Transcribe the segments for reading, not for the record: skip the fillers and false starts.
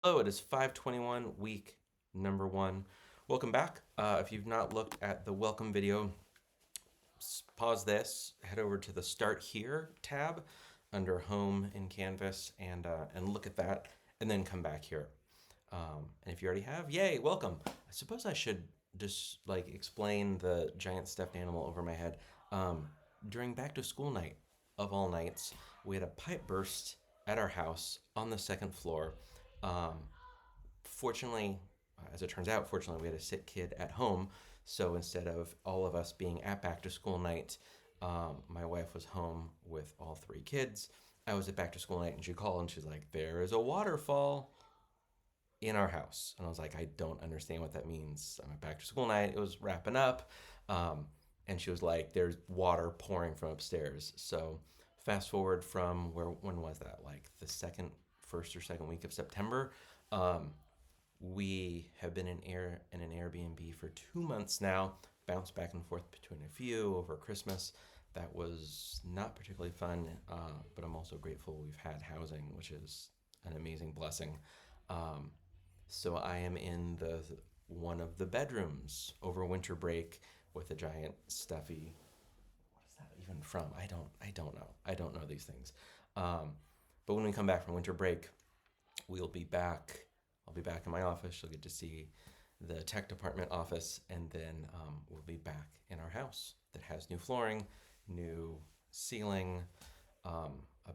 Hello, it is 521, week number one. Welcome back. If you've not looked at the welcome video, pause this, head over to the Start Here tab under Home in Canvas and look at that, and then come back here. And if you already have, yay, welcome. I suppose I should just like explain the giant stuffed animal over my head. During back to school night of all nights, we had a pipe burst at our house on the second floor. Um, Fortunately, as it turns out, fortunately, we had a sick kid at home. So instead of all of us being at back to school night, my wife was home with all three kids. I was at back to school night, and she called and she's like, "There is a waterfall in our house." And I was like, "I don't understand what that means. I'm at back to school night. It was wrapping up." Um, and she was like, "There's water pouring from upstairs." So fast forward from when was that? Like the first or second week of September. Um, we have been in an Airbnb for 2 months now, bounced back and forth between a few over Christmas. That was not particularly fun, but I'm also grateful we've had housing, which is an amazing blessing. Um, so I am in the one of the bedrooms over winter break with a giant stuffy. What is that even from? I don't know. I don't know these things. Um, but when we come back from winter break, we'll be back. I'll be back in my office. You'll get to see the tech department office, and then we'll be back in our house that has new flooring, new ceiling, a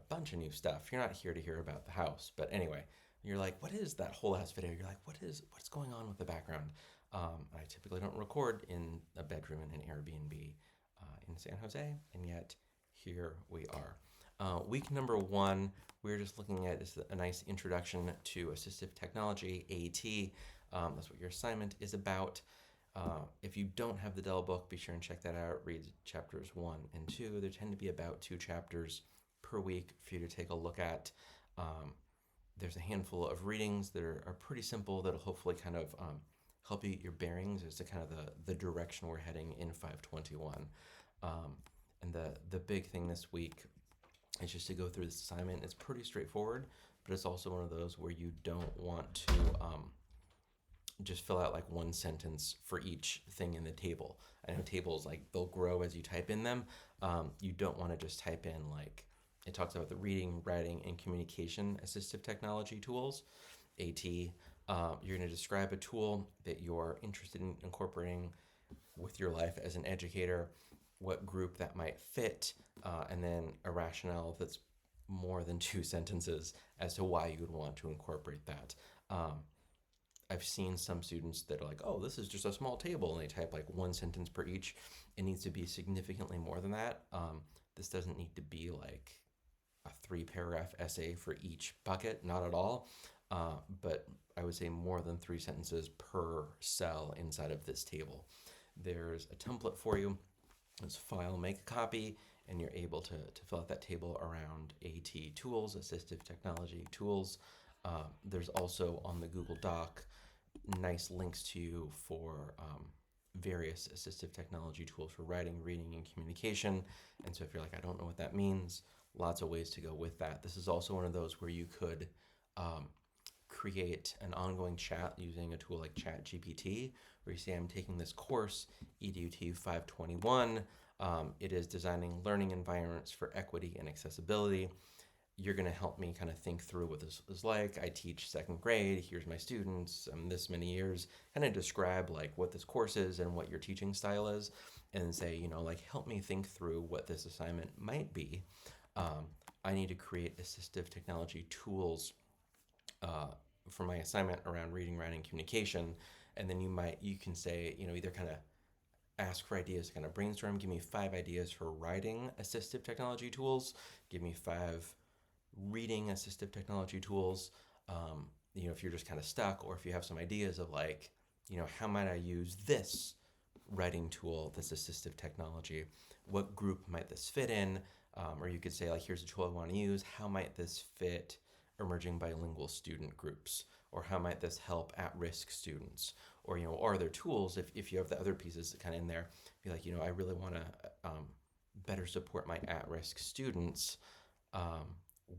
bunch of new stuff. You're not here to hear about the house, but anyway, you're like, what is that whole house video? You're like, what's going on with the background? I typically don't record in a bedroom in an Airbnb in San Jose, and yet here we are. Week number one, we're just looking at is a nice introduction to assistive technology, AT. That's what your assignment is about. If you don't have the Dell book, be sure and check that out. Read chapters 1 and 2. There tend to be about 2 chapters per week for you to take a look at. There's a handful of readings that are pretty simple that'll hopefully kind of help you get your bearings as to kind of the direction we're heading in 521. And the big thing this week is just to go through this assignment. It's pretty straightforward, but it's also one of those where you don't want to just fill out like one sentence for each thing in the table. I know tables, like, they'll grow as you type in them. You don't want to just type in, like, it talks about the reading, writing, and communication assistive technology tools, AT. You're going to describe a tool that you're interested in incorporating with your life as an educator, what group that might fit, and then a rationale that's more than 2 sentences as to why you would want to incorporate that. I've seen some students that are like, oh, this is just a small table, and they type like 1 sentence per each. It needs to be significantly more than that. This doesn't need to be like a 3 paragraph essay for each bucket, not at all. But I would say more than 3 sentences per cell inside of this table. There's a template for you. It's file, make a copy, and you're able to fill out that table around AT tools, assistive technology tools. There's also on the Google Doc nice links to you for various assistive technology tools for writing, reading, and communication. And so if you're like, I don't know what that means, lots of ways to go with that. This is also one of those where you could create an ongoing chat using a tool like ChatGPT, where you say, I'm taking this course, EDUT 521. It is designing learning environments for equity and accessibility. You're going to help me kind of think through what this is like. I teach second grade. Here's my students. I'm this many years. Kind of describe like what this course is and what your teaching style is, and say, like, help me think through what this assignment might be. I need to create assistive technology tools for my assignment around reading, writing, communication. And then you can say, either kind of ask for ideas, kind of brainstorm, give me 5 ideas for writing assistive technology tools, give me 5 reading assistive technology tools. If you're just kind of stuck, or if you have some ideas of like, how might I use this writing tool, this assistive technology? What group might this fit in? Or you could say, like, here's a tool I want to use. How might this fit emerging bilingual student groups? Or how might this help at-risk students? Or, are there tools, if you have the other pieces kind of in there, be like, I really want to better support my at-risk students.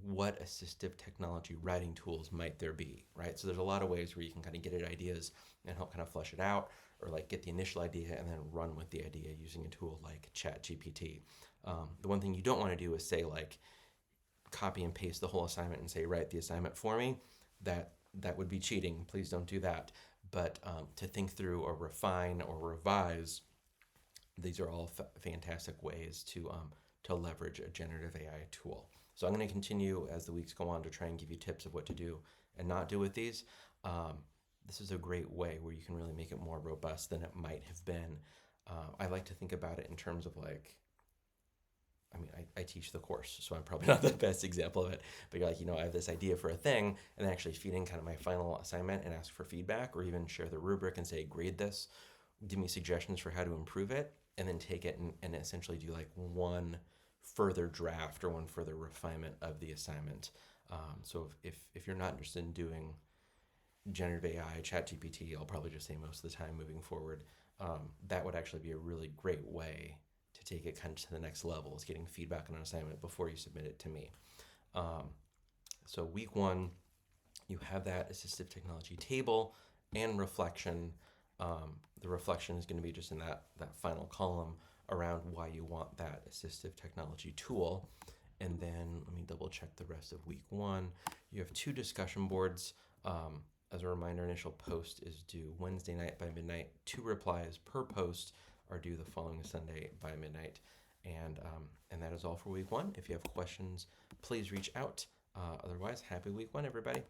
what assistive technology writing tools might there be, right? So there's a lot of ways where you can kind of get at ideas and help kind of flesh it out, or like get the initial idea and then run with the idea using a tool like ChatGPT. The one thing you don't want to do is say like copy and paste the whole assignment and say write the assignment for me. That would be cheating. Please don't do that. But to think through or refine or revise, these are all fantastic ways to leverage a generative AI tool. So I'm going to continue as the weeks go on to try and give you tips of what to do and not do with these. This is a great way where you can really make it more robust than it might have been. I like to think about it in terms of like, I mean, I teach the course, so I'm probably not the best example of it. But you're like, I have this idea for a thing, and then actually feed in kind of my final assignment and ask for feedback, or even share the rubric and say, grade this, give me suggestions for how to improve it, and then take it and essentially do like one further draft or one further refinement of the assignment. So if you're not interested in doing generative AI, ChatGPT, I'll probably just say most of the time moving forward, that would actually be a really great way to take it kind of to the next level, is getting feedback on an assignment before you submit it to me. So week 1, you have that assistive technology table and reflection. The reflection is going to be just in that final column around why you want that assistive technology tool. And then let me double check the rest of week 1. You have 2 discussion boards. As a reminder, initial post is due Wednesday night by midnight. 2 replies per post are due the following Sunday by midnight. And that is all for week 1. If you have questions, please reach out. Otherwise, happy week 1, everybody.